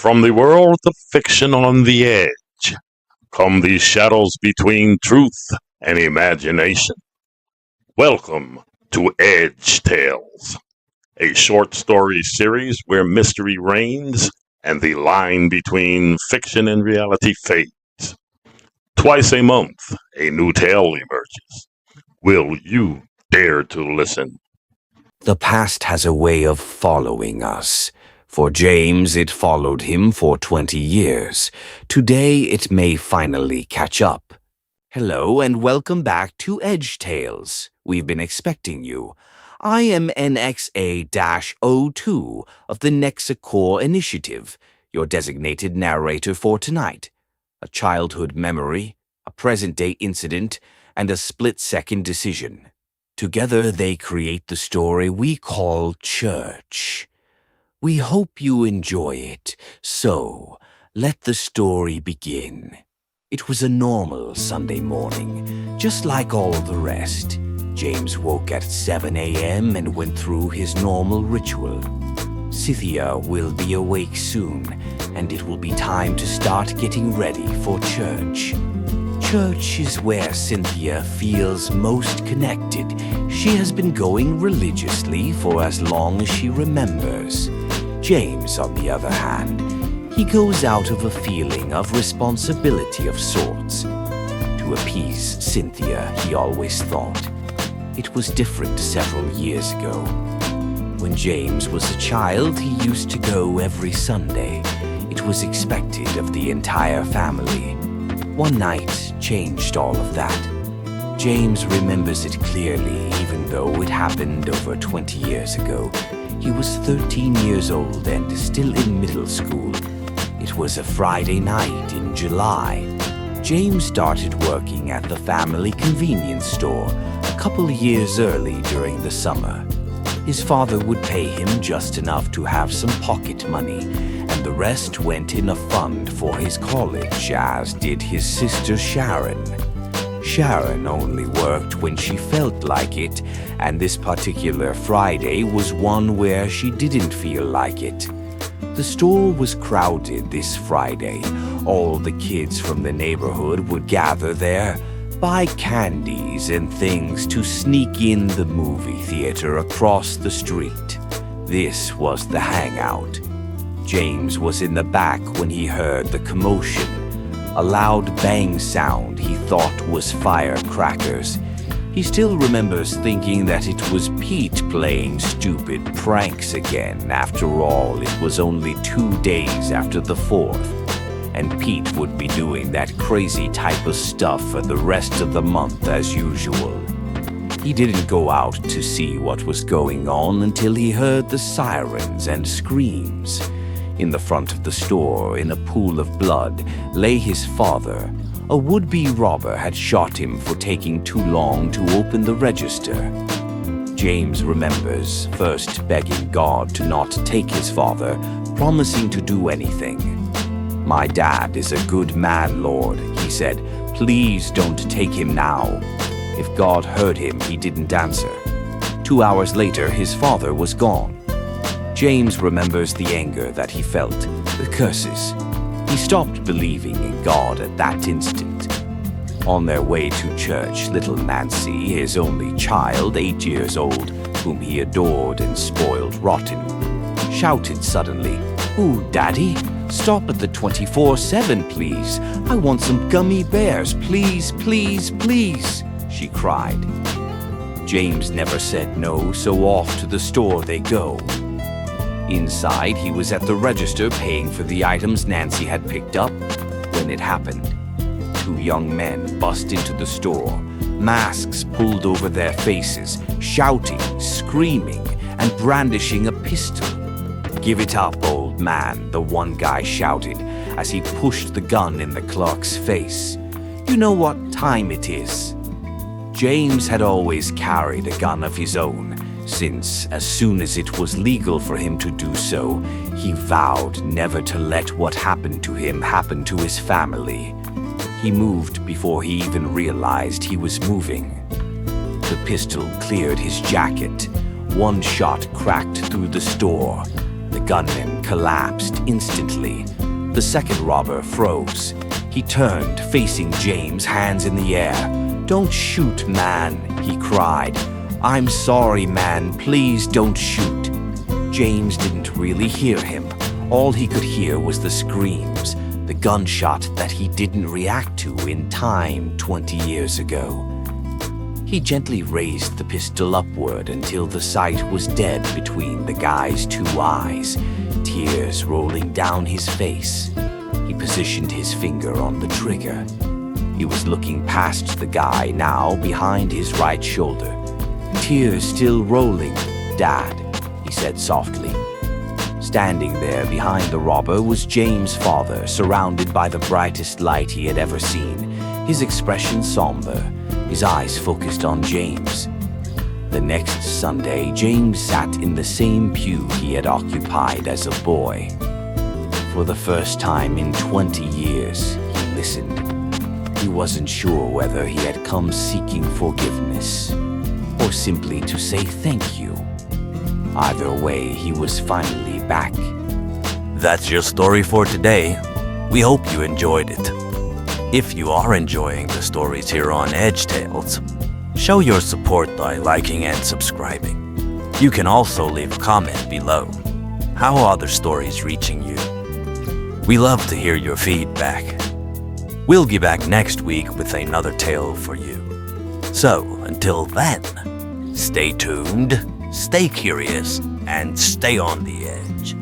From the world of fiction on the edge come these shadows between truth and imagination. Welcome to Edge Tales, a short story series where mystery reigns and the line between fiction and reality fades. Twice a month, a new tale emerges. Will you dare to listen? The past has a way of following us. For James, it followed him for 20 years. Today, it may finally catch up. Hello and welcome back to Edge Tales. We've been expecting you. I am NXA-02 of the Nexacore Initiative, your designated narrator for tonight. A childhood memory, a present-day incident, and a split-second decision. Together they create the story we call Church. We hope you enjoy it, so let the story begin. It was a normal Sunday morning, just like all the rest. James woke at 7 a.m. and went through his normal ritual. Cynthia will be awake soon, and it will be time to start getting ready for church. Church is where Cynthia feels most connected. She has been going religiously for as long as she remembers. James, on the other hand, he goes out of a feeling of responsibility of sorts. To appease Cynthia, he always thought. It was different several years ago. When James was a child, he used to go every Sunday. It was expected of the entire family. One night changed all of that. James remembers it clearly, even though it happened over 20 years ago. He was 13 years old and still in middle school. It was a Friday night in July. James started working at the family convenience store a couple years early during the summer. His father would pay him just enough to have some pocket money, and the rest went in a fund for his college, as did his sister Sharon. Sharon only worked when she felt like it, and this particular Friday was one where she didn't feel like it. The store was crowded this Friday. All the kids from the neighborhood would gather there, buy candies and things to sneak in the movie theater across the street. This was the hangout. James was in the back when he heard the commotion. A loud bang sound he thought was firecrackers. He still remembers thinking that it was Pete playing stupid pranks again. After all, it was only 2 days after the 4th, and Pete would be doing that crazy type of stuff for the rest of the month as usual. He didn't go out to see what was going on until he heard the sirens and screams. In the front of the store, in a pool of blood, lay his father. A would-be robber had shot him for taking too long to open the register. James remembers first begging God to not take his father, promising to do anything. "My dad is a good man, Lord," he said. "Please don't take him now." If God heard him, he didn't answer. 2 hours later, his father was gone. James remembers the anger that he felt, the curses. He stopped believing in God at that instant. On their way to church, little Nancy, his only child, 8 years old, whom he adored and spoiled rotten, shouted suddenly, "Ooh, Daddy, stop at the 24/7, please. I want some gummy bears, please, please, please," she cried. James never said no, so off to the store they go. Inside, he was at the register paying for the items Nancy had picked up when it happened. 2 young men bust into the store, masks pulled over their faces, shouting, screaming, and brandishing a pistol. "Give it up, old man," the one guy shouted as he pushed the gun in the clerk's face. "You know what time it is." James had always carried a gun of his own, since, as soon as it was legal for him to do so, he vowed never to let what happened to him happen to his family. He moved before he even realized he was moving. The pistol cleared his jacket. One shot cracked through the store. The gunman collapsed instantly. The second robber froze. He turned, facing James, hands in the air. "Don't shoot, man," he cried. "I'm sorry, man. Please don't shoot." James didn't really hear him. All he could hear was the screams, the gunshot that he didn't react to in time 20 years ago. He gently raised the pistol upward until the sight was dead between the guy's two eyes, tears rolling down his face. He positioned his finger on the trigger. He was looking past the guy now, behind his right shoulder. "Tears still rolling, Dad," he said softly. Standing there behind the robber was James' father, surrounded by the brightest light he had ever seen, his expression somber, his eyes focused on James. The next Sunday, James sat in the same pew he had occupied as a boy. For the first time in 20 years, he listened. He wasn't sure whether he had come seeking forgiveness or simply to say thank you. Either way, he was finally back. That's your story for today. We hope you enjoyed it. If you are enjoying the stories here on Edge Tales, show your support by liking and subscribing. You can also leave a comment below. How are the stories reaching you? We love to hear your feedback. We'll be back next week with another tale for you. So, until then, stay tuned, stay curious, and stay on the edge.